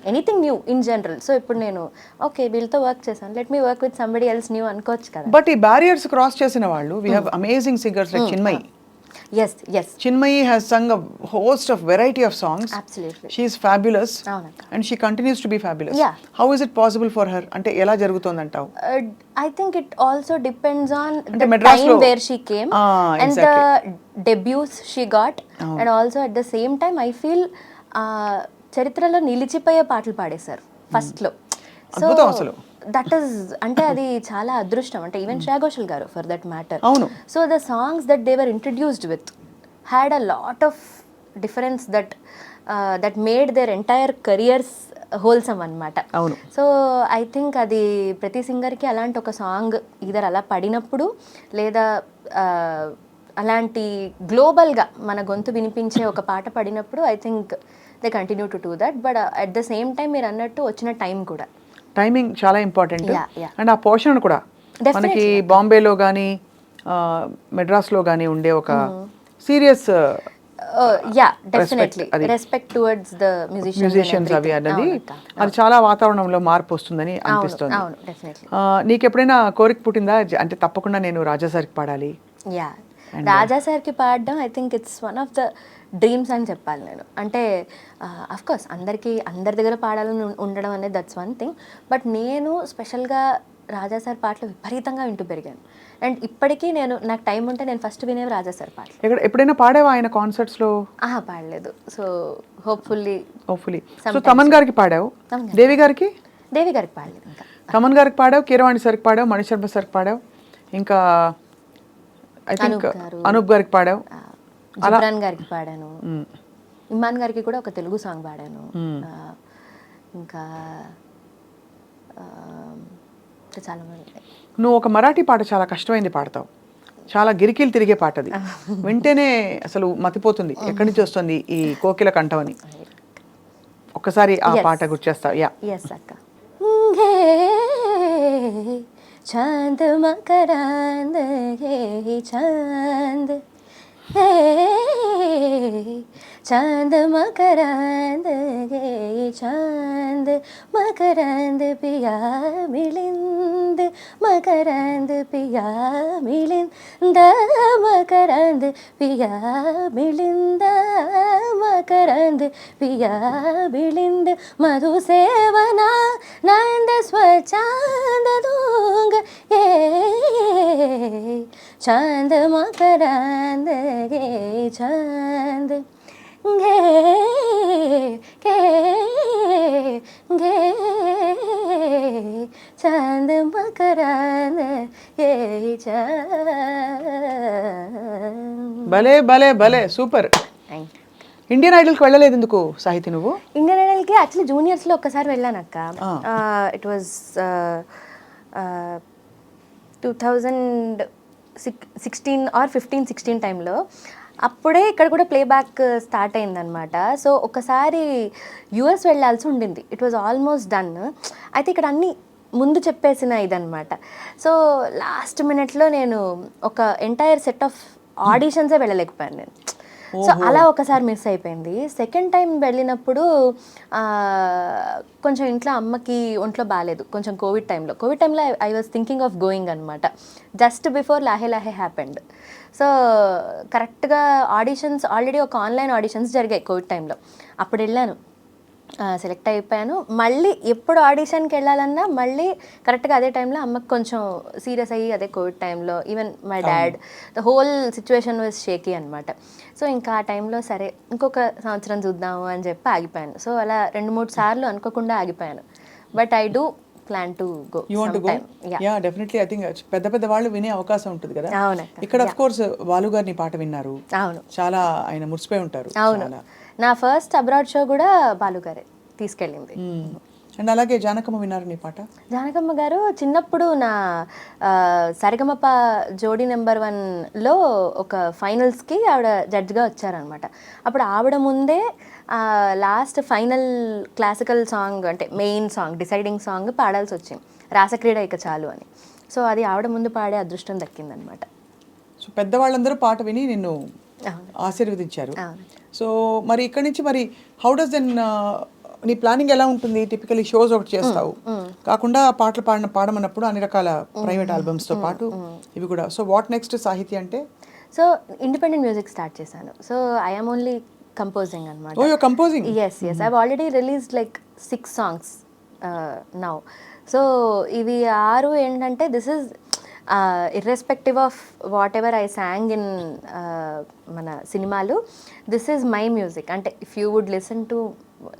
anything new in general. So ఇప్పుడు నేను ఓకే వీళ్ళతో వర్క్ చేశాను, let me work with somebody else new అనుకోవచ్చు కదా. బట్ ఈ బ్యారియర్స్ క్రాస్ చేసిన వాళ్ళు, we have amazing singers like Chinmayi. Yes. Chinmayi has sung a host of variety of songs. Absolutely. She is fabulous. And she continues to be fabulous. Yeah. How is it possible for her? Ante ela jarugutondi antavu? I think it also depends on the time where she came and the debuts she got. And also at the same time I feel చరిత్రలో నిలిచిపోయే పాటలు పాడేశారు first లో. So that is అంటే అది చాలా అదృష్టం. అంటే even Shreya Ghoshal గారు for that matter. So the songs that they were introduced with had a lot of difference that made their entire careers wholesome అనమాట. అవును. సో ఐ థింక్ అది ప్రతి సింగర్కి అలాంటి ఒక సాంగ్ ఈధర్ అలా పడినప్పుడు లేదా అలాంటి గ్లోబల్గా మన గొంతు వినిపించే ఒక పాట పడినప్పుడు I think they continue to do that. But at the same time మీరు అన్నట్టు వచ్చిన టైం కూడా, టైమింగ్ చాలా ఇంపార్టెంట్. Yeah. అండ్ ఆ పోర్షన్ కూడా మనకి బాంబేలో కానీ మెడ్రాస్లో కానీ ఉండే ఒక serious definitely respect towards the musicians అవి అన్నది అది చాలా వాతావరణంలో మార్పు వస్తుందని అనిపిస్తుంది. అవును, డెఫినెట్లీ. నీకు ఎప్పుడైనా కోరిక పుట్టిందా అంటే తప్పకుండా నేను రాజా సార్కి పాడాలి? యా, రాజా సార్కి పాడడం I think it's one of the dreams అని చెప్పాలి నేను. అంటే అఫ్కోర్స్ అందరి దగ్గర పాడాలని ఉండడం అనేది దట్స్ వన్ థింగ్. బట్ నేను స్పెషల్గా రాజా సార్ పాటలు విపరీతంగా వింటూ పెరిగాను. అండ్ ఇప్పటికీ నాకు టైం ఉంటే నేను ఫస్ట్ వినేవి రాజా సార్ పాటలు. ఎప్పుడైనా పాడేవా ఆయన కాన్సర్ట్స్లో? పాడలేదు. So hopefully. సో తమన్ గారికి పాడావు, దేవి గారికి పాడలేదు. ఇంకా తమన్ గారికి పాడావు, కీరవాణి సార్కి పాడావు, మణిశర్మ సార్కి పాడావు, ఇంకా ఐ థింక్ అనూప్ గారికి పాడావు, జిబ్రాన్ గారికి పాడాను, ఇమ్మాన్ గారికి కూడా ఒక తెలుగు సాంగ్ పాడాను. ఇంకా చాలా మంది. నువ్వు ఒక మరాఠీ పాట చాలా కష్టమైంది పాడతావు, చాలా గిరికీలు తిరిగే పాట అది. వింటేనే అసలు మతిపోతుంది ఎక్కడి నుంచి వస్తుంది ఈ కోకిల కంఠం అని. ఒక్కసారి ఆ పాట గుర్చేస్తావు? ఎస్ అక్క. చాంద్ మకరాంద్ చాంద్ चांद मकरांद गे चांद मकरांद पिया मिलिंद मकरांद पिया मिलिंद मकरांद पिया मिलिंद मकरांद पिया मिलिंद मधु सेवना नंद स्वचांद दूंग ये चांद मकरांद गे चांद गे गे गे चांद मकरांद ये चांद. భలే భలే భలే సూపర్. ఇండియన్ ఐడల్కి వెళ్ళలేదు ఎందుకు సాహితి నువ్వు? ఇండియన్ ఐడల్కి యాక్చువల్లీ జూనియర్స్లో ఒక్కసారి వెళ్ళాను అక్క. ఇట్ వాజ్ 2016 ఆర్ 15-16 టైంలో. అప్పుడే ఇక్కడ కూడా ప్లేబ్యాక్ స్టార్ట్ అయిందనమాట. సో ఒకసారి యూఎస్ వెళ్ళాల్సి ఉండింది. It was almost done. అయితే ఇక్కడ అన్నీ ముందు చెప్పేసిన ఇదనమాట. సో లాస్ట్ మినిట్లో నేను ఒక ఎంటైర్ సెట్ ఆఫ్ ఆడిషన్సే వెళ్ళలేకపోయాను నేను. సో అలా ఒకసారి మిస్ అయిపోయింది. సెకండ్ టైం వెళ్ళినప్పుడు కొంచెం ఇంట్లో అమ్మకి ఒంట్లో బాగాలేదు కొంచెం కోవిడ్ టైంలో I was thinking of going అనమాట. Just before Laahe Laahe happened. So కరెక్ట్గా ఆడిషన్స్ ఆల్రెడీ ఒక ఆన్లైన్ ఆడిషన్స్ జరిగాయి కోవిడ్ టైంలో. అప్పుడు వెళ్ళాను, సెలెక్ట్ అయిపోయాను. మళ్ళీ ఎప్పుడు ఆడిషన్కి వెళ్ళాలన్నా మళ్ళీ కరెక్ట్గా అదే టైంలో అమ్మకి కొంచెం సీరియస్ అయ్యి, అదే కోవిడ్ టైంలో even my dad the whole situation was shaky అనమాట. సో ఇంకా ఆ టైంలో సరే ఇంకొక సంవత్సరం చూద్దాము అని చెప్పి ఆగిపోయాను. సో అలా 2-3 సార్లు అనుకోకుండా ఆగిపోయాను. But I do plan to go. You want to go? Yeah definitely. I think పెద్ద పెద్ద వాళ్ళు వినే అవకాశం ఉంటుంది కదా. అవును. ఇక్కడ ఆఫ్ కోర్స్ బాలు గారిని పాట విన్నారు. అవును, చాలా ఆయన మురిసిపోయి ఉంటారు. అవును. నా ఫస్ట్ అబ్రాడ్ షో కూడా బాలు గారే తీసుకెళ్ళింది. అండ్ అలాగే జానకమ్మ విన్నారు నీ పాట? జానకమ్మ గారు చిన్నప్పుడు నా సరిగమప జోడీ నెంబర్ 1లో ఒక ఫైనల్స్కి ఆవిడ జడ్జ్గా వచ్చారనమాట. అప్పుడు ఆవిడ ముందే లాస్ట్ ఫైనల్ క్లాసికల్ సాంగ్ అంటే మెయిన్ సాంగ్ డిసైడింగ్ సాంగ్ పాడాల్సి వచ్చింది, రాసక్రీడ ఇక చాలు అని. సో అది ఆవిడ ముందు పాడే అదృష్టం దక్కిందనమాట. సో పెద్దవాళ్ళందరూ పాట విని నిన్ను ఆశీర్వదించారు. సో మరి ఇక్కడి నుంచి మరి హౌ డస్ దెన్ నీ ప్లానింగ్ ఎలా ఉంటుంది? టిపికలీ షోస్ ఒకటి చేస్తావు కాకుండా పాటలు పాడమన్నప్పుడు అన్ని రకాల ప్రైవేట్ ఆల్బమ్స్తో పాటు ఇవి కూడా. సో వాట్ నెక్స్ట్ సాహితీ అంటే? సో ఇండిపెండెంట్ మ్యూజిక్ స్టార్ట్ చేశాను. So I am only composing అనమాట. ఓ you are composing? yes I've already released like 6 songs now. So ఇవి 6 ఏంటంటే this is irrespective of whatever I sang in మన సినిమాలు, this is my music. అంటే if you would listen to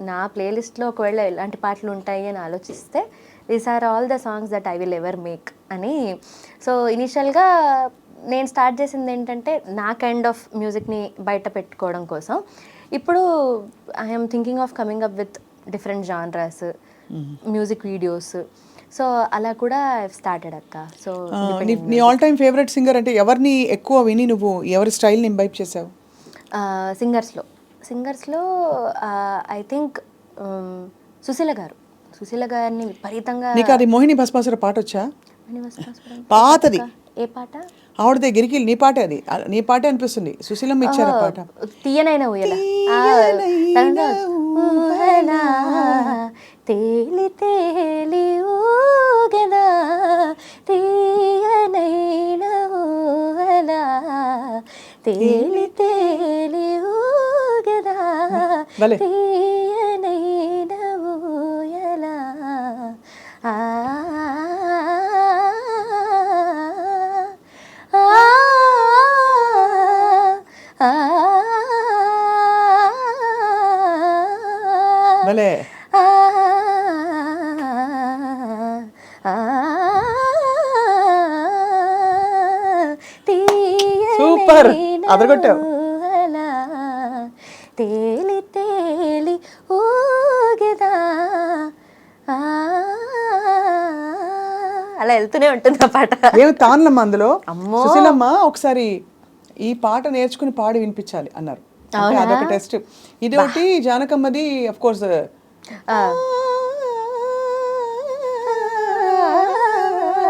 నా ప్లేలిస్ట్లో ఒకవేళ ఎలాంటి పాటలు ఉంటాయి అని ఆలోచిస్తే these are all the songs that I will ever make అని. సో ఇనిషియల్గా నేను స్టార్ట్ చేసింది ఏంటంటే నా కైండ్ ఆఫ్ మ్యూజిక్ని బయట పెట్టుకోవడం కోసం. ఇప్పుడు I'm thinking of coming up with different genres, music videos. So అలా కూడా స్టార్టెడ్ అక్క. సో నీ ఆల్ టైమ్ ఫేవరెట్ సింగర్ అంటే ఎవరిని ఎక్కువ విని నువ్వు ఎవరి స్టైల్ని ఇంబైబ్ చేసావు? సింగర్స్లో ఐ థింక్ సుశీల గారిని విపరీతంగా. నీకు అది మోహిని భస్మాసుర పాట వచ్చా? పాతది. ఏ పాట? ఆవిడదే గిరికిల్. నీ పాటే అది, నీ పాటే అనిపిస్తుంది. సుశీలమ్మ ఇచ్చారు పాట. తీయనైన ఊయల తేలి తేలి ఊగదా తీయనైన ఊయల తేలి తేలి ఊగదా తీయనైన ఊయల భలే. సూపర్, అదరగొట్టావు. తేలి తేలి ఊగదా అలా వెళ్తూనే ఉంటుంది ఆ పాట. ఏమి తాన్లమ్మ అందులో. సుశీలమ్మ ఒకసారి ఈ పాట నేర్చుకుని పాడి వినిపించాలి అన్నారు. అదొక టెస్ట్. ఇది ఒకటి జానకమ్మది ఆఫ్ కోర్స్.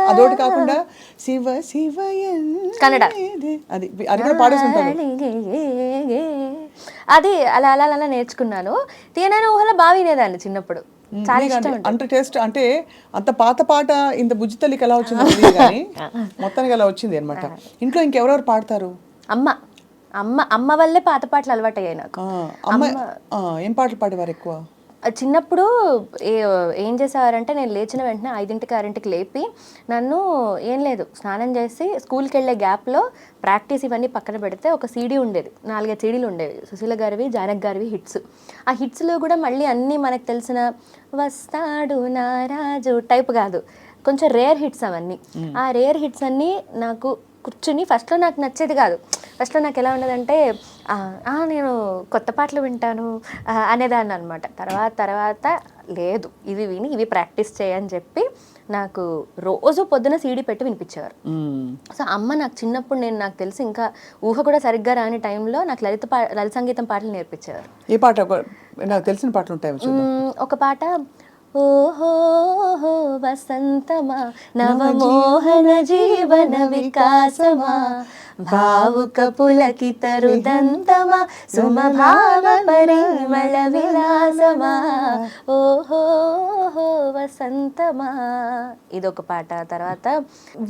అదొకటి కాకుండా శివ శివ కన్నడ అది కూడా పాడేసి ఉంటారు. అది అలా అలా అలా నేర్చుకున్నాను. తీయనైన ఊహలో బాగా వినేదాన్ని చిన్నప్పుడు. చాలా ఇష్టం. అంత టేస్ట్ అంటే అంత పాత పాట ఇంత బుజ్జితల్లికి ఎలా వచ్చింది కానీ మొత్తానికి అలా వచ్చింది అనమాట. ఇంట్లో ఇంకెవరెవరు పాడతారు? అమ్మ వల్లే పాత పాటలు అలవాటు అయ్యాయి నాకు. ఏం పాటలు పాడేవారు ఎక్కువ? చిన్నప్పుడు ఏం చేసేవారంటే నేను లేచిన వెంటనే 5ంటికి 6ంటికి లేపి నన్ను ఏం లేదు స్నానం చేసి స్కూల్కి వెళ్ళే గ్యాప్లో ప్రాక్టీస్ ఇవన్నీ పక్కన పెడితే ఒక సీడీ ఉండేది, 4-5 సీడీలు ఉండేవి. సుశీల గారివి, జానక్ గారివి హిట్స్. ఆ హిట్స్లో కూడా మళ్ళీ అన్నీ మనకు తెలిసిన వస్తాడు నారాజు టైప్ కాదు, కొంచెం రేర్ హిట్స్ అవన్నీ. ఆ రేర్ హిట్స్ అన్నీ నాకు కూర్చుని ఫస్ట్లో నాకు నచ్చేది కాదు. ఫస్ట్లో నాకు ఎలా ఉండదంటే నేను కొత్త పాటలు వింటాను అనేదాన్ని అనమాట. తర్వాత లేదు ఇవి విని ఇవి ప్రాక్టీస్ చేయని చెప్పి నాకు రోజు పొద్దున సీడీ పెట్టి వినిపించేవారు. సో అమ్మ నాకు చిన్నప్పుడు నాకు తెలిసి ఇంకా ఊహ కూడా సరిగ్గా రాని టైంలో నాకు లలిత సంగీతం పాటలు నేర్పించేవారు. ఏ పాట? నాకు తెలిసిన పాటలు ఉంటాయి. ఒక పాట ఓహో వసంతమా నవమోహన జీవన వికాసమా భావుక పులకిత రుదంతమా సుమభావ పరిమళ విలాసమా ఓహో వసంతమా ఇదొక పాట. తర్వాత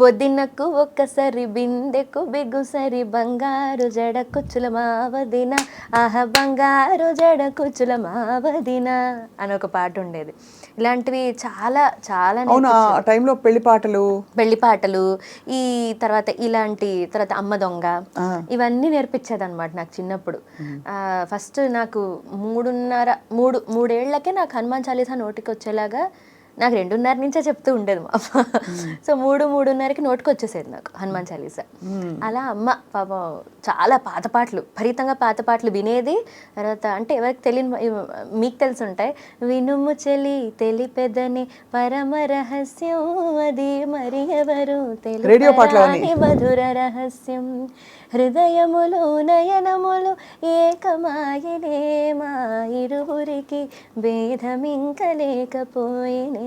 వదినకు ఒక్కసారి బిందెకు బిగుసరి బంగారు జడ కుచ్చుల మావదిన ఆహ బంగారు జడ కుచ్చుల మావదిన అని ఒక పాట ఉండేది. ఇలాంటివి చాలా చాలా టైంలో పెళ్లి పాటలు ఈ తర్వాత అమ్మ దొంగ ఇవన్నీ నేర్పించేది అనమాట నాకు చిన్నప్పుడు. ఫస్ట్ నాకు 3 ఏళ్లకే నాకు హనుమాన్ చాలీసా నోటికి వచ్చేలాగా నాకు 2:30 నుంచే చెప్తూ ఉండేది మా అమ్మ. సో 3:30కి నోటికి వచ్చేసేది నాకు హనుమాన్ చాలీసా. అలా అమ్మ పాపం చాలా పాత పాటలు, విపరీతంగా పాత పాటలు వినేది. తర్వాత అంటే ఎవరికి తెలియని మీకు తెలిసి ఉంటాయి, వినుము చెలి తెలిపెదని పరమ రహస్యం అది మరి ఎవరు తెలియని మధుర రహస్యం హృదయములు నయనములు ఏకమాయనే మా ఇరువురికి భేదమింక లేకపోయినే.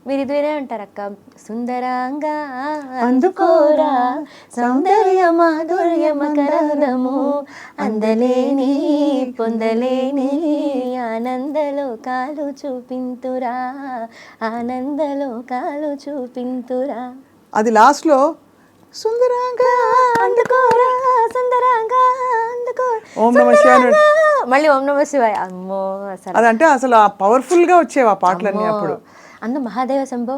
మీరు ఇది వినే ఉంటారు అక్క. సుందరంగా అందుకోరా సౌందర్య మాధుర్య మకరందము అందలేని పొందలేని ఆనందలో కాలు చూపింతురా ఆనందలో కాలు చూపింతురా. అది లాస్ట్ లో సుందరంగా అందుకోరా సుందరంగా అందుకో ఓం నమః శివాయ మళ్ళీ ఓం నమః శివాయ. అమ్మో అసలు అదంటే అసలు పవర్ఫుల్ గా వచ్చేవి ఆ పాటలన్నీ అప్పుడు. అందు మహాదేవ శంభో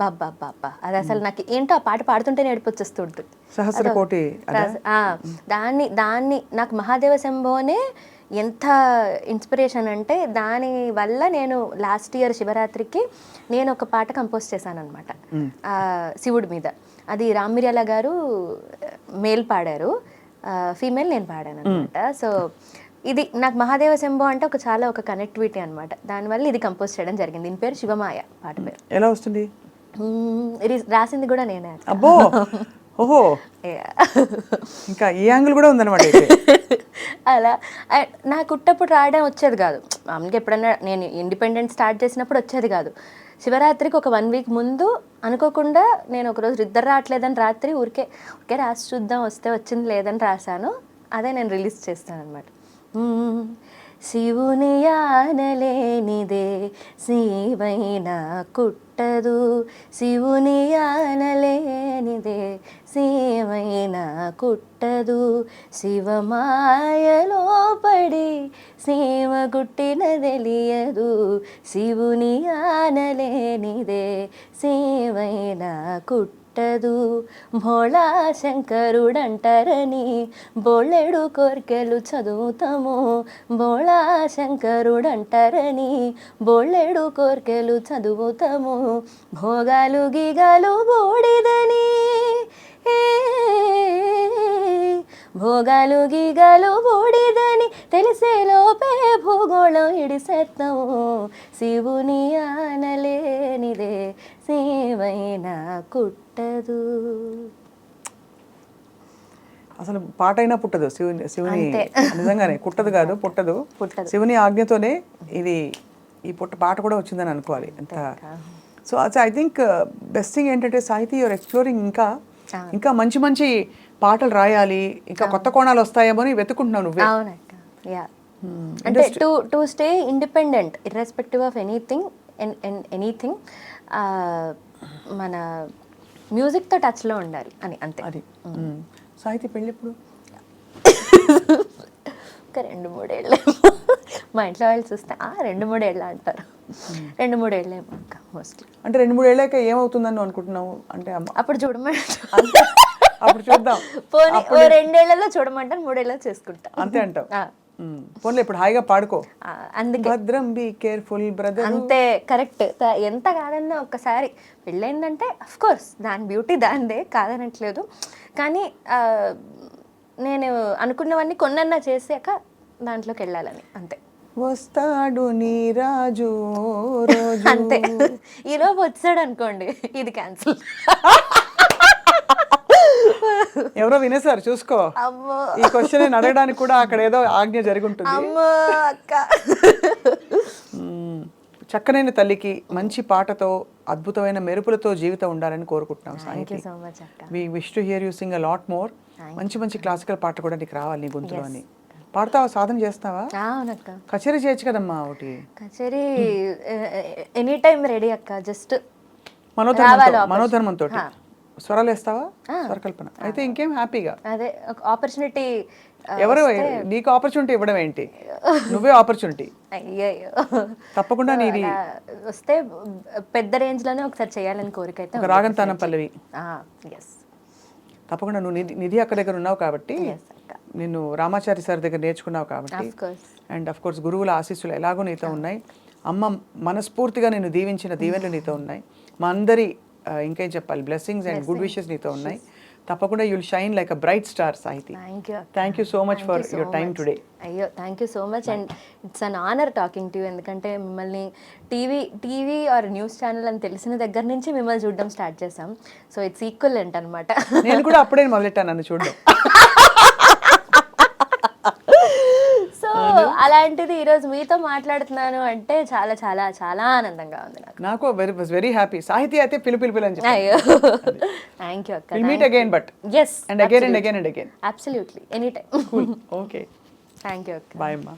బాబ్బా బాబ్బా అది అసలు నాకు ఏంటో ఆ పాట పాడుతుంటే నేర్పొచ్చేస్తూ ఉంటుంది. సహస్రకోటి దాన్ని నాకు మహాదేవ శంభోనే ఎంత ఇన్స్పిరేషన్ అంటే దాని వల్ల నేను లాస్ట్ ఇయర్ శివరాత్రికి నేను ఒక పాట కంపోజ్ చేశాను అనమాట శివుడి మీద. అది రామ్ మిర్యాల గారు మేల్ పాడారు, ఫీమేల్ నేను పాడాను అనమాట. సో ఇది నాకు మహాదేవ శంభో అంటే ఒక కనెక్టివిటీ అనమాట. దానివల్ల ఇది కంపోజ్ చేయడం జరిగింది. దీని పేరు శివమాయ, పాట పేరు. ఎలా వస్తుంది? ఇది రాసింది కూడా నేనే. అబ్బో, ఓహో, ఇంకా ఈ యాంగిల్ కూడా ఉందన్నమాట అయితే. అలా నాకు ఉట్టప్పుడు రాయడం వచ్చేది కాదు. మామూలుగా ఎప్పుడన్నా నేను ఇండిపెండెంట్ స్టార్ట్ చేసినప్పుడు వచ్చేది కాదు. శివరాత్రికి ఒక 1 వీక్ ముందు అనుకోకుండా నేను ఒకరోజు ఇద్దరు రావట్లేదని రాత్రి ఊరికే రాసి చూద్దాం, వస్తే వచ్చింది, లేదని రాశాను. అదే నేను రిలీజ్ చేస్తాను అనమాట. శివుని ఆనలేనిదే శివైన కుట్టదు, శివుని ఆనలేనిదే శివైన కుట్టదు, శివమాయలో పడి శివ గుట్టిన తెలియదు, శివుని ఆనలేనిదే శివైన కుట్టదు, భోళా శంకరుడంటారని బోళ్ళెడు కోర్కెలు చదువుతాము, భోళా శంకరుడంటారని బోళ్ళెడు కోర్కెలు చదువుతాము, భోగాలు గిగాలు బూడిదని భోగాలు గీగాలు బూడిదని తెలిసేలోపే భూగోళం ఇడిసేస్తాము, శివుని ఆనలేనిదే శివైన కుట్టదు. అసలు పాట అయినా పుట్టదు, శివుని నిజంగానే కుట్టదు కాదు, పుట్టదు. శివుని ఆజ్ఞతోనే ఈ పాట కూడా వచ్చిందని అనుకోవాలి. అంత so I think best thing ఏంటంటే సాహితీ యూఆర్ ఎక్స్ప్లోరింగ్, ఇంకా మంచి మంచి పాటలు రాయాలి, ఇంకా కొత్త కోణాలు వస్తాయేమో అని వెతుకుంటున్నావు నువ్వే. అవునక్క, యా. అంటే to stay independent irrespective of anything మన మ్యూజిక్తో టచ్లో ఉండాలి అని, అంతే. అది సాహితీ పెళ్ళి ఎప్పుడు? ఒక 2-3 ఏళ్ళే. మా ఇంట్లో వాళ్ళు చూస్తే 2-3 ఏళ్ళ అంటారు. 2-3 ఏళ్ళే అక్క మోస్ట్లీ. అంటే 2-3 ఏళ్ళాక ఏమవుతుందని నువ్వు అనుకుంటున్నావు? అంటే అప్పుడు చూడమంటే అప్పుడు చూద్దాం, పోనీ 2 ఏళ్లలో చూడమంటాను, 3 ఏళ్ళలో చేసుకుంటా, అంతే అంటావు. పోన్లే, ఇప్పుడు హాయిగా పాడుకో. అందుకే భద్రం బీ కేర్ఫుల్ బ్రదర్. అంతే, కరెక్ట్. ఎంత కాదన్నా ఒక్కసారి పెళ్ళైందంటే అఫ్ కోర్స్ దాని బ్యూటీ దానిదే, కాదనట్లేదు. కానీ నేను అనుకున్నవన్నీ కొన్నన్నా చేసాక దాంట్లోకి వెళ్ళాలని, అంతే. వస్తాడు నీ రాజు రోజు, అంతే. ఈలోపు వచ్చాడు అనుకోండి, ఇది క్యాన్సిల్. ఎవరో వినేసారు చూసుకో. అమ్మో, ఈ క్వశ్చన్ అడగడానికి కూడా అక్కడ ఏదో ఆజ్ఞ జరుగుంటుంది. అమ్మో అక్క. చక్కనైన తల్లికి మంచి పాటతో, అద్భుతమైన మెరుపులతో జీవితం ఉండాలని కోరుకుంటున్నాం. థ్యాంక్ యూ సో మచ్ అక్క. We wish to hear you sing a lot more. మంచి మంచి క్లాసికల్ పాట కూడా నీకు రావాలి నీ గొంతులో అని. పాడతావా? సాధన చేస్తావా? అవునక్క. కచేరీ చేయొచ్చు కదమ్మా ఒకటి. కచేరీ ఎనీ టైం రెడీ అక్క. జస్ట్ మనోధర్మంతో స్వరాలు వేస్తావా? స్వరకల్పన అయితే ఇంకేం హ్యాపీగా. అదే ఆపర్చునిటీ. ఎవరు నీకు ఆపర్చునిటీ ఇవ్వడం ఏంటి? నువ్వే ఆపర్చునిటీ. అయ్యో, తప్పకుండా నీది వస్తే పెద్ద రేంజ్ లోనే ఒకసారి చేయాలని కోరిక అయితే. రాగంతానం పల్లవి. ఎస్, తప్పకుండా. నువ్వు నిధి అక్క దగ్గర ఉన్నావు కాబట్టి, నిన్ను రామాచారి సార్ దగ్గర నేర్చుకున్నావు కాబట్టి, అండ్ అఫ్ కోర్స్ గురువుల ఆశీస్సులు ఎలాగో నీతో ఉన్నాయి. అమ్మ మనస్ఫూర్తిగా నేను దీవించిన దీవెనలు నీతో ఉన్నాయి. మా అందరి ఇంకేం చెప్పాలి, బ్లెస్సింగ్స్ అండ్ గుడ్ విషెస్ నీతో ఉన్నాయి. తప్పకుండా you'll shine like a bright star Sahithi. Thank you so much for your time today. అయ్యో, thank you so much, and it's an honour talking to you. ఎందుకంటే మిమ్మల్ని టీవీ ఆర్ న్యూస్ ఛానల్ అని తెలిసిన దగ్గర నుంచి మిమ్మల్ని చూడడం స్టార్ట్ చేసాం. సో ఇట్స్ ఈక్వలెంట్ అనమాట. నేను కూడా అప్పుడే మొదలెట్టాను నన్ను చూడడం. సో అలాంటిది ఈరోజు మీతో మాట్లాడుతున్నాను అంటే చాలా చాలా చాలా ఆనందంగా ఉంది నాకు. Very happy. సాహితీ అయితే పిలు అని చెప్పి. అయ్యో, థ్యాంక్ యూ అక్క. We'll meet again, but yes, and again and again and again. Absolutely, anytime. Cool. Okay. Thank you అక్క. Bye అమ్మా.